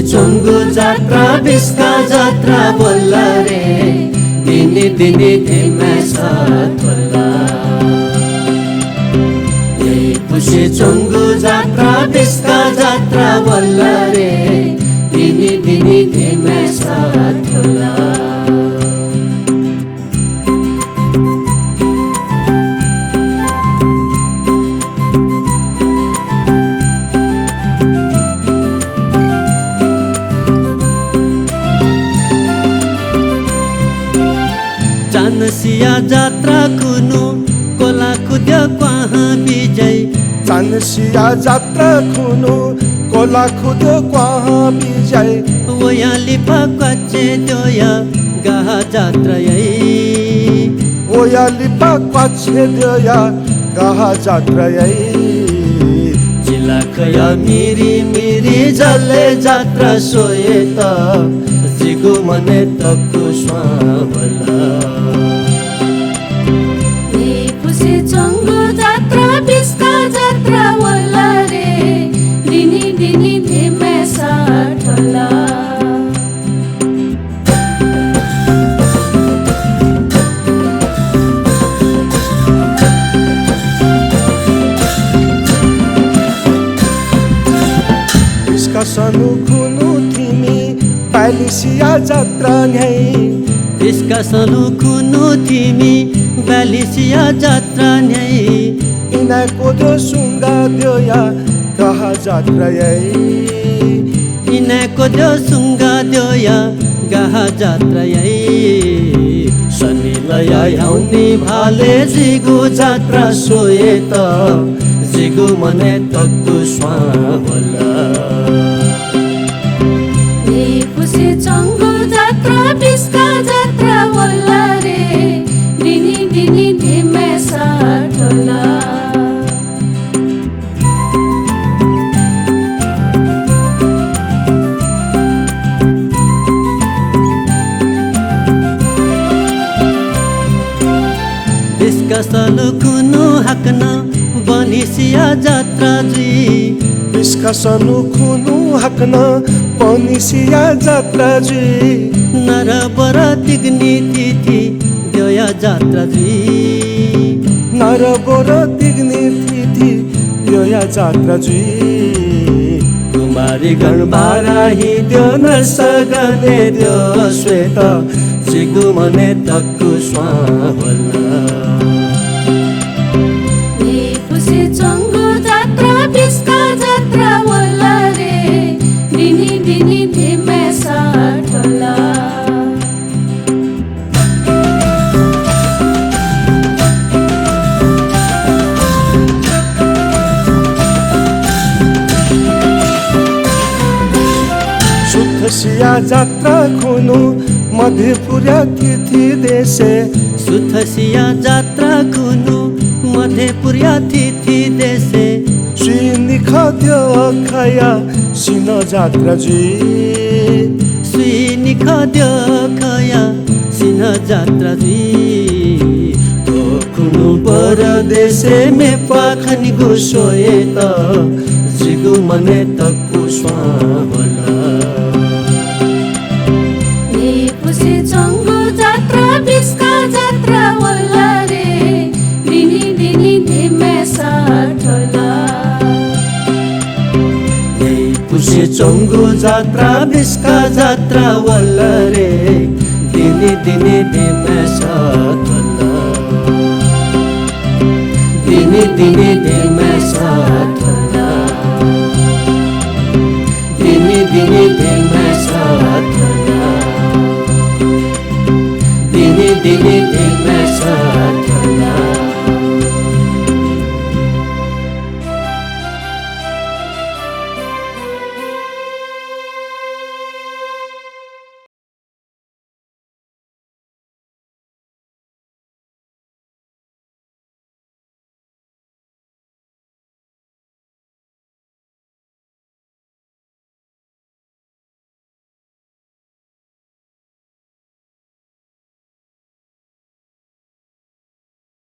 चंगु जात्रा बिस्का जात्रा बोला रे दिनी दिनी धीमे साथ बोला पुसे चंगु जात्रा बिस्का जात्रा बोला रे दिनी दिनी धीमे साथ बोला चानसिया जात्रा खुनु कोला खुद्यो क्वाहा विजय चानसिया जात्रा खुनु कोला खुद्यो क्वाहा विजय वया लिपा क्वाचे दोया गाहा जात्रा यई वया लिपा क्वाचे दोया गाहा जात्रा यई जिला खया मिरी मिरी जले जात्रा सोये त जिगु मने तक्कु स्वावला पुसे चंगु जात्रा बिस्का जात्रा बोला रे दिनी दिनी धीमे साथ बोला बिस्का सनु खुनु थिमी बालिसिया जात्रा न्याई बिस्का सनु खुनु थिमी बालिसिया जात्रा न्याई इना कोदो सुंगा दोया गाहा जात्रा यई इना कोदो सुंगा दोया गाहा जात्रा यई शनि लया आउने भाले जिगु जात्रा सोये त जिगु मने तक्कु स्वावला पुसे चंगु जात्रा बिस्का जात्रा बोला रे दिनी दिनी धीमे साथ बोला बिस्का सालु खुनु हकना बनिसिया जात्रा जी बिस्का सनु खुनु हकना बनिसिया जात्रा जी नरबर तिग्नी तिथि दोया जात्रा जी नरबर तिग्नी तिथि दोया जात्रा जी कुमारी गणबारा ही द्यो नसगने द्यो श्वेत जिगु मने तक्कु स्वावला पुसे चंगु जात्रा बिस्का जात्रा बोला रे दिनी दिनी धीमे साथ बोला सुथसिया जात्रा खुनु मधेपुरा तिथि देशे सुथसिया जात्रा खुनु मधेपुरा तिथि देशे सुइनी खाद्य खया सिन जात्रा जी सुइनी खाद्य खया सिन जात्रा जी तो खुनु परदेशे में पाखनि गुसोए त जिगु मने तक्कु स्वावला पुसे चंगु जात्रा बिस्का जात्रा बोला रे दिनी दिनी धीमे साथ बोला पुसे चंगु जात्रा बिस्का जात्रा बोला रे दिनी दिनी धीमे साथ बोला दिनी दिनी धीमे साथ बोला दिनी दिनी धीमे साथ बोला दिनी दिनी धीमे साथ